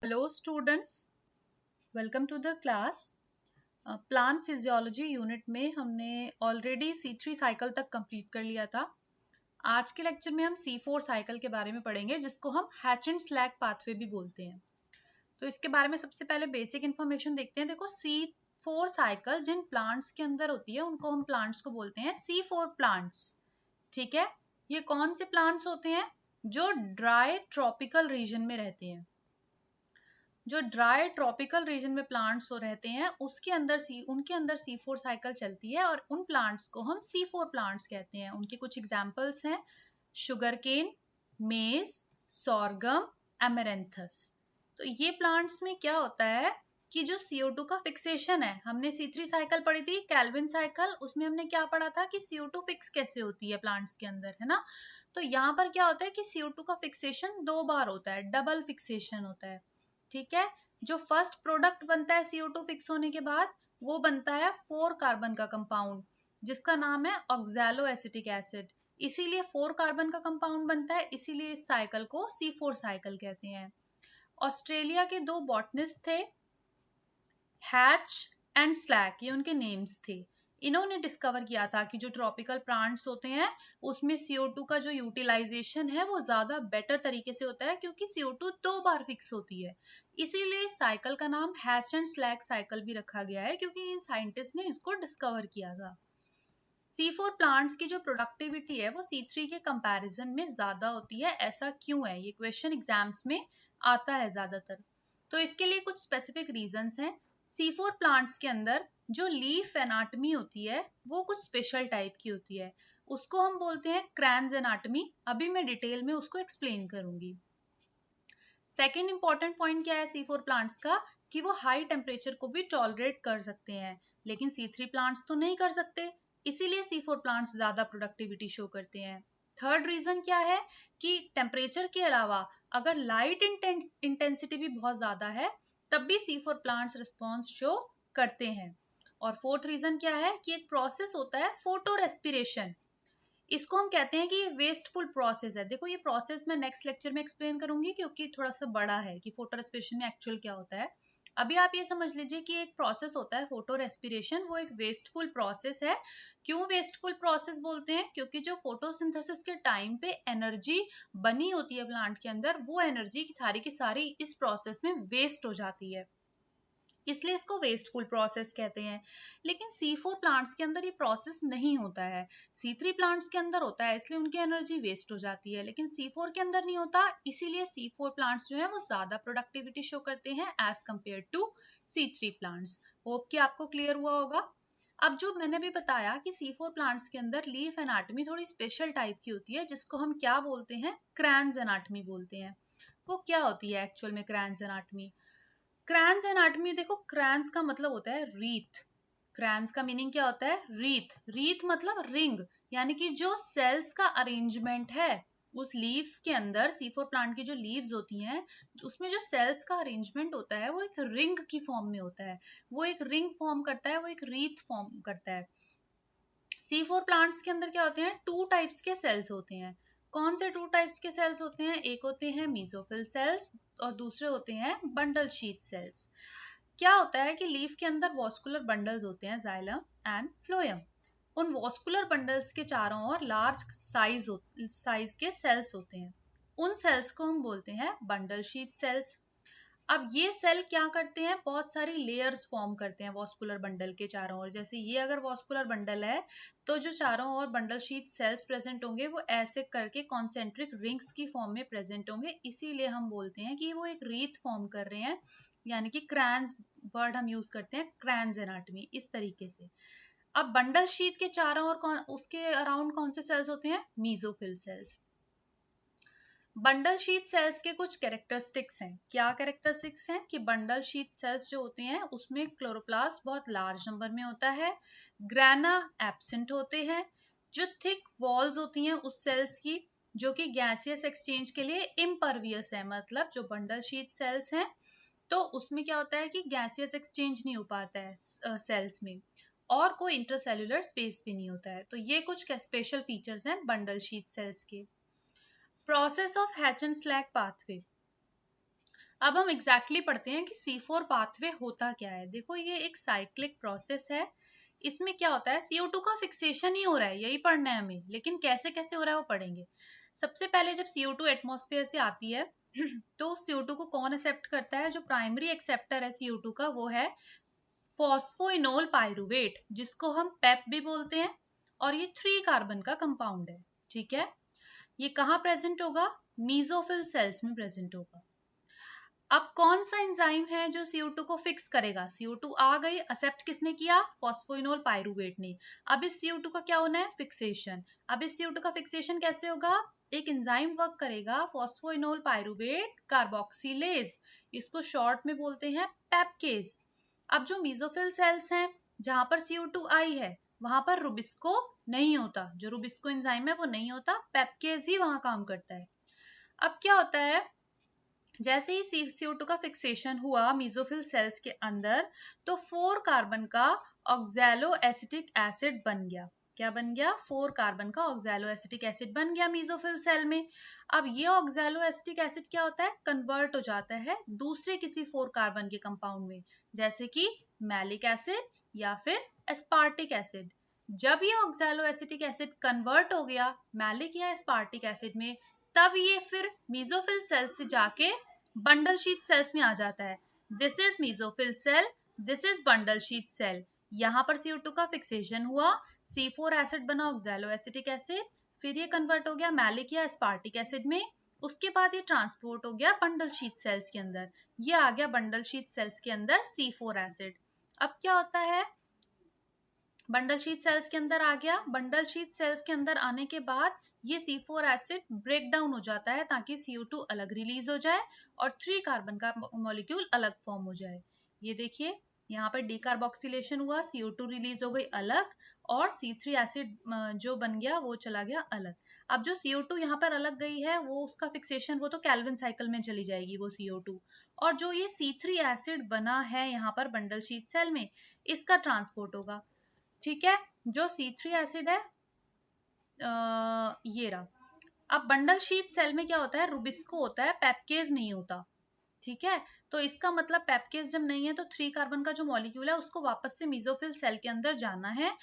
Hello students, welcome to the class. Plant physiology unit में हमने already C3 cycle तक complete कर लिया था. आज के लेक्चर में हम C4 साइकिल के बारे में पढ़ेंगे जिसको हम हैच एंड स्लैग पाथवे भी बोलते हैं. तो इसके बारे में सबसे पहले बेसिक इन्फॉर्मेशन देखते हैं. देखो C4 साइकिल जिन प्लांट्स के अंदर होती है उनको हम प्लांट्स को बोलते हैं C4 प्लांट्स. ठीक है, ये कौन से प्लांट्स होते हैं? जो ड्राई ट्रॉपिकल रीजन में रहते हैं. जो ड्राई ट्रॉपिकल रीजन में प्लांट्स रहते हैं उनके अंदर C4 साइकिल चलती है और उन प्लांट्स को हम C4 प्लांट्स कहते हैं. उनके कुछ एग्जांपल्स हैं शुगर केन, मेज, सोरगम, एमेरेंथस. तो ये प्लांट्स में क्या होता है कि जो CO2 का फिक्सेशन है, हमने C3 साइकिल पढ़ी थी केल्विन साइकिल, उसमें हमने क्या पढ़ा था कि CO2 फिक्स कैसे होती है प्लांट्स के अंदर, है ना. तो यहाँ पर क्या होता है कि CO2 का फिक्सेशन 2 बार होता है, डबल फिक्सेशन होता है. ठीक है, जो फर्स्ट प्रोडक्ट बनता है CO2 फिक्स होने के बाद वो बनता है 4 कार्बन का कंपाउंड जिसका नाम है ऑक्सैलो एसिटिक एसिड. इसीलिए 4 कार्बन का कंपाउंड बनता है, इसीलिए इस साइकिल को C4 साइकिल कहते हैं. ऑस्ट्रेलिया के 2 बॉटनिस्ट थे, हैच एंड स्लैग, ये उनके नेम्स थे. इन्होंने डिस्कवर किया था कि जो ट्रॉपिकल प्लांट्स होते हैं उसमें CO2 का जो यूटिलाइजेशन है वो ज्यादा बेटर तरीके से होता है क्योंकि CO2 2 बार फिक्स होती है. इसीलिए इस साइकिल का नाम हैच एंड स्लैग साइकिल भी रखा गया है क्योंकि इन साइंटिस्ट ने इसको डिस्कवर किया था. C4 प्लांट्स की जो प्रोडक्टिविटी है वो C3 के कंपैरिजन में ज्यादा होती है. ऐसा क्यों है? ये क्वेश्चन एग्जाम्स में आता है ज्यादातर. तो इसके लिए कुछ स्पेसिफिक रीजंस हैं. C4 प्लांट्स के अंदर जो लीफ एनाटमी होती है वो कुछ स्पेशल टाइप की होती है, उसको हम बोलते हैं क्रैंज एनाटमी. अभी मैं डिटेल में उसको एक्सप्लेन करूंगी. सेकेंड इंपॉर्टेंट पॉइंट क्या है C4 प्लांट्स का कि वो हाई टेम्परेचर को भी टॉलरेट कर सकते हैं, लेकिन C3 प्लांट्स तो नहीं कर सकते, इसीलिए C4 प्लांट्स ज्यादा प्रोडक्टिविटी शो करते हैं. थर्ड रीजन क्या है कि टेम्परेचर के अलावा अगर लाइट इंटेंसिटी भी बहुत ज्यादा है तब भी C4 प्लांट्स रिस्पॉन्स शो करते हैं. और फोर्थ रीजन क्या है कि एक प्रोसेस होता है फोटो रेस्पिरेशन, इसको हम कहते हैं कि ये वेस्टफुल प्रोसेस है. देखो ये प्रोसेस मैं नेक्स्ट लेक्चर में एक्सप्लेन करूंगी क्योंकि थोड़ा सा बड़ा है कि फोटो रेस्पिरेशन में एक्चुअल क्या होता है. अभी आप ये समझ लीजिए कि एक प्रोसेस होता है फोटो रेस्पिरेशन, वो एक वेस्टफुल प्रोसेस है. क्यों वेस्टफुल प्रोसेस बोलते हैं? क्योंकि जो फोटोसिंथेसिस के टाइम पे एनर्जी बनी होती है प्लांट के अंदर, वो एनर्जी की सारी इस प्रोसेस में वेस्ट हो जाती है, इसलिए इसको वेस्टफुल प्रोसेस कहते हैं. लेकिन C4 प्लांट्स के अंदर ये प्रोसेस नहीं होता है. C3 प्लांट्स के अंदर होता है, इसलिए उनकी एनर्जी वेस्ट हो जाती है, लेकिन C4 के अंदर नहीं होता, इसीलिए C4 प्लांट्स जो है वो ज्यादा प्रोडक्टिविटी शो करते हैं as compare to C3 plants. Hope कि आपको क्लियर हुआ होगा. अब जो मैंने भी बताया कि C4 प्लांट्स के अंदर लीफ एनाटमी थोड़ी स्पेशल टाइप की होती है जिसको हम क्या बोलते हैं? क्रैंज एनाटमी बोलते हैं. वो क्या होती है एक्चुअल में क्रैंज एनाटमी? क्रैंस एनाटमी, देखो क्रैंस का मतलब होता है रीथ. क्रैंस का मीनिंग क्या होता है? रीथ. रीथ मतलब रिंग, यानी कि जो सेल्स का अरेंजमेंट है उस लीफ के अंदर, C4 प्लांट की जो लीव्स होती हैं उसमें जो सेल्स का अरेंजमेंट होता है वो एक रिंग की फॉर्म में होता है, वो एक रिंग फॉर्म करता है, वो एक रीथ फॉर्म करता है. C4 प्लांट्स के अंदर क्या होते हैं? 2 टाइप्स के सेल्स होते हैं. कौन से 2 टाइप्स के सेल्स होते हैं? एक होते हैं मेसोफिल सेल्स और दूसरे होते हैं बंडल शीथ सेल्स. क्या होता है कि लीफ के अंदर वॉस्कुलर बंडल्स होते हैं, जाइलम एंड फ्लोएम. उन वॉस्कुलर बंडल्स के चारों ओर लार्ज साइज के सेल्स होते हैं, उन सेल्स को हम बोलते हैं बंडल शीथ सेल्स. अब ये सेल क्या करते हैं? बहुत सारी लेयर्स फॉर्म करते हैं वॉस्कुलर बंडल के चारों ओर. जैसे ये अगर वॉस्कुलर बंडल है तो जो चारों ओर बंडल शीट सेल्स प्रेजेंट होंगे वो ऐसे करके कॉन्सेंट्रिक रिंग्स की फॉर्म में प्रेजेंट होंगे, इसीलिए हम बोलते हैं कि वो एक रीथ फॉर्म कर रहे हैं, यानी कि क्रैंस वर्ड हम यूज करते हैं, क्रैंस एनाटमी इस तरीके से. अब बंडल शीट के चारों ओर उसके अराउंड कौन से सेल्स होते हैं? Mesophyll cells. Bundle sheath cells के कुछ कैरेक्टरिस्टिक्स हैं. क्या कैरेक्टरिस्टिक्स हैं? कि बंडल शीट सेल्स जो होते हैं उसमें क्लोरोप्लास्ट बहुत लार्ज नंबर में होता है, ग्राना एब्सेंट होते हैं, जो थिक वॉल्स होती हैं उस सेल्स की जो कि गैसियस एक्सचेंज के लिए इम्परवियस है. मतलब जो बंडल शीट सेल्स हैं तो उसमें क्या होता है कि गैसियस एक्सचेंज नहीं हो पाता है सेल्स में, और कोई इंटरसेल्युलर स्पेस भी नहीं होता है. तो ये कुछ स्पेशल फीचर्स हैं बंडल शीट सेल्स के. Process of hatch and slag pathway. अब हम एग्जैक्टली पढ़ते हैं कि C4 पाथवे होता क्या है। देखो ये एक साइक्लिक प्रोसेस है। इसमें क्या होता है, CO2 का फिक्सेशन ही हो रहा है, यही पढ़ना है हमें, लेकिन कैसे कैसे हो रहा है वो पढ़ेंगे। सबसे पहले जब CO2 एटमॉस्फेयर से आती है तो CO2 को कौन एक्सेप्ट करता है? जो प्राइमरी एक्सेप्टर है CO2 का वो है फॉस्फोइनोल पायरुवेट, जिसको हम पेप भी बोलते हैं, और ये 3 कार्बन का कंपाउंड है। ठीक है, ये कहाँ प्रेजेंट होगा? मीजोफिल सेल्स में प्रेजेंट होगा। अब कौन सा एंजाइम है जो CO2 को फिक्स करेगा? CO2 आ गई, एक्सेप्ट किसने किया? फॉस्फोइनोल पायरुवेट ने। अब इस CO2 का क्या होना है? फिक्सेशन। अब इस CO2 का फिक्सेशन कैसे होगा? एक एंजाइम वर्क करेगा, फॉस्फोइनोल पायरुवेट कार्बोक्सिलेज, इसको शॉर्ट में बोलते हैं पेपकेज। अब जो मीजोफिल सेल्स हैं जहां पर CO2 आई है वहां पर रुबिस्को नहीं होता, जो रुबिस्को एंजाइम है वो नहीं होता, पेपकेज ही वहां काम करता है। अब क्या होता है, जैसे ही CO2 का फिक्सेशन हुआ मीजोफिल सेल्स के अंदर, तो 4 कार्बन का ऑक्सैलो एसिटिक एसिड बन गया। क्या बन गया? 4 कार्बन का ऑक्सैलो एसिटिक एसिड बन गया मीजोफिल सेल में। अब ये ऑक्सैलो एसिटिक एसिड क्या होता है? कन्वर्ट हो जाता है दूसरे किसी 4 कार्बन के कंपाउंड में, जैसे कि मैलिक एसिड या फिर एस्पार्टिक एसिड। जब ये ऑक्सैलो एसिटिक एसिड कन्वर्ट हो गया मैलिक या एस्पार्टिक एसिड में, तब ये फिर मीजोफिल सेल से जाके बंडल शीथ सेल्स में आ जाता है। This is mesophyll cell, this is bundle sheath cell. यहाँ पर CO2 का फिक्सेशन हुआ, C4 एसिड बना ऑक्सैलो एसिटिक एसिड, फिर ये कन्वर्ट हो गया मैलिक या एस्पार्टिक एसिड में, उसके बाद ये ट्रांसपोर्ट हो गया बंडल शीथ सेल्स के अंदर, ये आ गया बंडल शीथ सेल्स के अंदर C4 एसिड। अब क्या होता है, बंडल शीथ सेल्स के अंदर आ गया, बंडल शीथ सेल्स के अंदर आने के बाद ये C4 एसिड ब्रेक डाउन हो जाता है ताकि CO2 अलग रिलीज हो जाए और 3 कार्बन का मॉलिक्यूल अलग फॉर्म हो जाए। ये देखिए यहाँ पर डीकार्बोक्सिलेशन हुआ, CO2 रिलीज हो गई अलग, और C3 एसिड जो बन गया वो चला गया अलग। अब जो CO2 यहाँ पर अलग गई है वो उसका फिक्सेशन, वो तो कैल्विन साइकिल में चली जाएगी वो CO2, और जो ये C3 एसिड बना है यहाँ पर बंडल शीथ सेल में, इसका ट्रांसपोर्ट होगा। ठीक है, जो C3 एसिड है ये रहा। अब बंडल शीथ सेल में क्या होता है? रुबिस्को होता है, पेपकेज नहीं होता। ठीक है, तो इसका मतलब पेपकेज जब नहीं है तो 3 कार्बन का जो मॉलिक्यूल है उसको वापस से मीजोफिल सेल के अंदर जाना है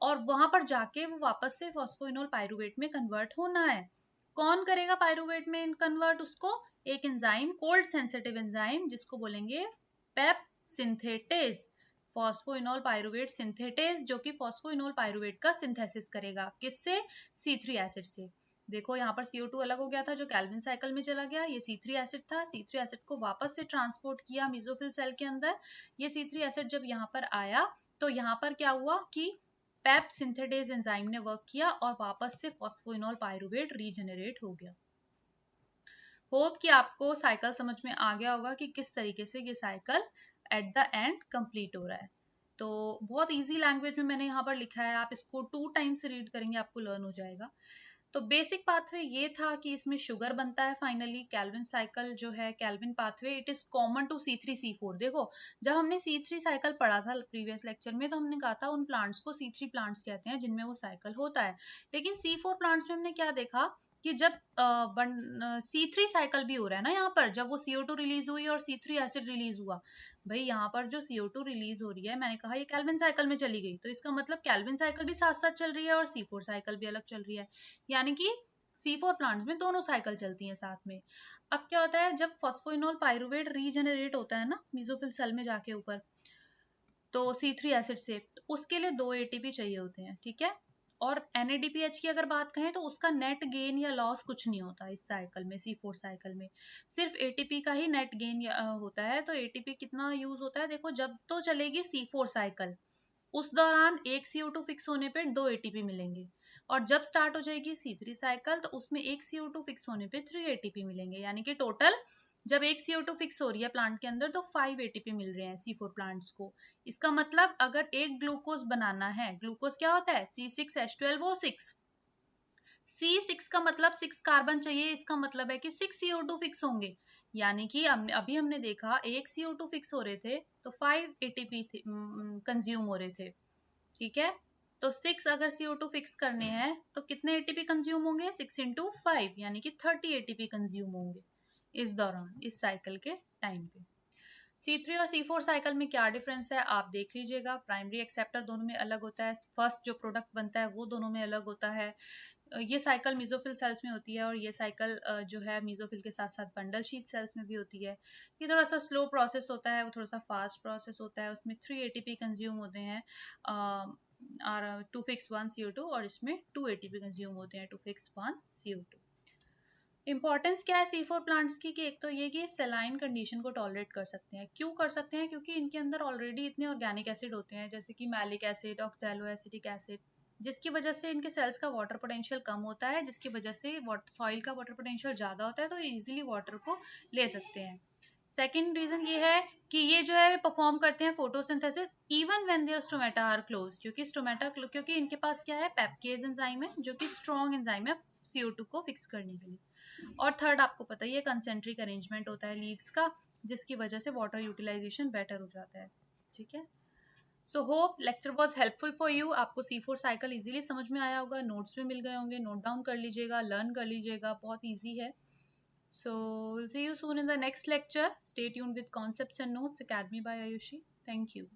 और वहां पर जाके वो वापस से फॉस्फोइनोल पायरुवेट में कन्वर्ट होना है। कौन करेगा पायरुवेट में कन्वर्ट उसको? एक एंजाइम, कोल्ड सेंसिटिव एंजाइम, जिसको बोलेंगे पेप सिंथेटेज, फॉस्फोइनोल पायरुवेट सिंथेटेज, जो कि फॉस्फोइनोल पायरुवेट का सिंथेसिस करेगा। किससे? C3 एसिड से। देखो यहाँ पर CO2 अलग हो गया था जो कैल्विन साइकिल में चला गया, ये C3 एसिड था, C3 एसिड को वापस से ट्रांसपोर्ट किया मीजोफिल सेल के अंदर। ये C3 एसिड जब यहाँ पर आया तो यहाँ पर क्या हुआ कि पेप सिंथेटेज एंजाइम ने वर्क किया और वापस से फॉस्फोइनोल पायरुवेट रीजनरेट हो गया। होप कि आपको साइकिल समझ में आ गया होगा कि किस तरीके से ये cycle at the end complete हो रहा है। तो बहुत इजी लैंग्वेज में मैंने यहाँ पर लिखा है, आप इसको 2 टाइम्स रीड करेंगे आपको लर्न हो जाएगा। तो बेसिक पाथवे ये था कि इसमें शुगर बनता है फाइनली। कैल्विन साइकिल जो है, Calvin pathway, it is common to C3C4। देखो जब हमने C3 साइकिल पढ़ा था प्रीवियस लेक्चर में तो हमने कहा था उन प्लांट्स को C3 प्लांट्स कहते हैं जिनमें वो साइकिल होता है, लेकिन C4 प्लांट्स में हमने क्या देखा कि जब C3 साइकिल भी हो रहा है ना, यहाँ पर जब वो CO2 रिलीज हुई और C3 एसिड रिलीज हुआ, भाई यहाँ पर जो CO2 रिलीज हो रही है, मैंने कहा ये कैल्विन साइकिल में चली गई, तो इसका मतलब कैल्विन साइकिल भी साथ साथ चल रही है और C4 साइकिल भी अलग चल रही है, यानी कि C4 प्लांट्स में दोनों साइकिल चलती हैं साथ में। अब क्या होता है, जब फॉस्फोइनोल पायरुवेट रीजनरेट होता है ना मीजोफिल सेल में जाके ऊपर, तो C3 एसिड से, तो उसके लिए 2 ATP चाहिए होते हैं। ठीक है, और NADPH की अगर बात कहें तो उसका नेट गेन या लॉस कुछ नहीं होता इस साइकिल में, C4 साइकिल में सिर्फ ATP का ही नेट गेन होता है। तो ATP कितना यूज होता है? देखो जब तो चलेगी C4 साइकिल उस दौरान एक CO2 फिक्स होने पे 2 ATP मिलेंगे, और जब स्टार्ट हो जाएगी C3 साइकिल तो उसमें एक CO2 फिक्स होने पे 3 ATP मिलेंगे, यानी कि टोटल जब एक CO2 फिक्स हो रही है प्लांट के अंदर तो 5 ATP मिल रहे हैं C4 प्लांट्स को। इसका मतलब अगर एक ग्लूकोज बनाना है, ग्लूकोज क्या होता है? C6H12O6, C6 का मतलब 6 कार्बन चाहिए, इसका मतलब है कि 6 CO2 फिक्स होंगे, यानी कि अभी हमने देखा एक CO2 फिक्स हो रहे थे तो 5 ATP कंज्यूम हो रहे थे। ठीक है, तो 6 अगर CO2 फिक्स करने हैं तो कितने ATP कंज्यूम होंगे? 6 into 5 यानी कि 30 ATP कंज्यूम होंगे। इस दौरान, इस साइकिल के टाइम पे। C3 और C4 साइकिल में क्या डिफरेंस है आप देख लीजिएगा। प्राइमरी एक्सेप्टर दोनों में अलग होता है, फर्स्ट जो प्रोडक्ट बनता है वो दोनों में अलग होता है। ये साइकिल मीजोफिल सेल्स में होती है और ये साइकिल जो है मीजोफिल के साथ साथ बंडल शीट सेल्स में भी होती है। ये थोड़ा सा स्लो प्रोसेस होता है, वो थोड़ा सा फास्ट प्रोसेस होता है। उसमें 3 ATP कंज्यूम होते हैं और 2 fix 1 CO2 और इसमें 2 ATP कंज्यूम होते हैं 2 fix 1 CO2। इंपॉर्टेंस क्या है C4 प्लांट्स की कि एक तो ये कि सेलाइन कंडीशन को टॉलरेट कर सकते हैं। क्यों कर सकते हैं? क्योंकि इनके अंदर ऑलरेडी इतने ऑर्गेनिक एसिड होते हैं जैसे कि मैलिक एसिड, ऑक्सैलोएसिटिक एसिड, जिसकी वजह से इनके सेल्स का वाटर पोटेंशियल कम होता है, जिसकी वजह से सॉइल का वाटर पोटेंशियल ज़्यादा होता है, तो इजीली वाटर को ले सकते हैं। सेकेंड रीजन ये है कि ये जो है परफॉर्म करते हैं photosynthesis even when their stomata are close, क्योंकि इनके पास क्या है, पेप्केज एंजाइम है जो कि स्ट्रॉन्ग एंजाइम है CO2 को फिक्स करने के लिए। और थर्ड आपको पता ही है कंसेंट्रिक अरेंजमेंट होता है लीव्स का, जिसकी वजह से वाटर यूटिलाइजेशन बेटर हो जाता है। ठीक है, so hope lecture was helpful for you. आपको C4 साइकिल इजीली समझ में आया होगा, नोट्स में मिल गए होंगे, नोट डाउन कर लीजिएगा, लर्न कर लीजिएगा, बहुत ईजी है। So we'll see you soon in the next lecture. Stay tuned with Concepts and Notes Academy by Ayushi. Thank you.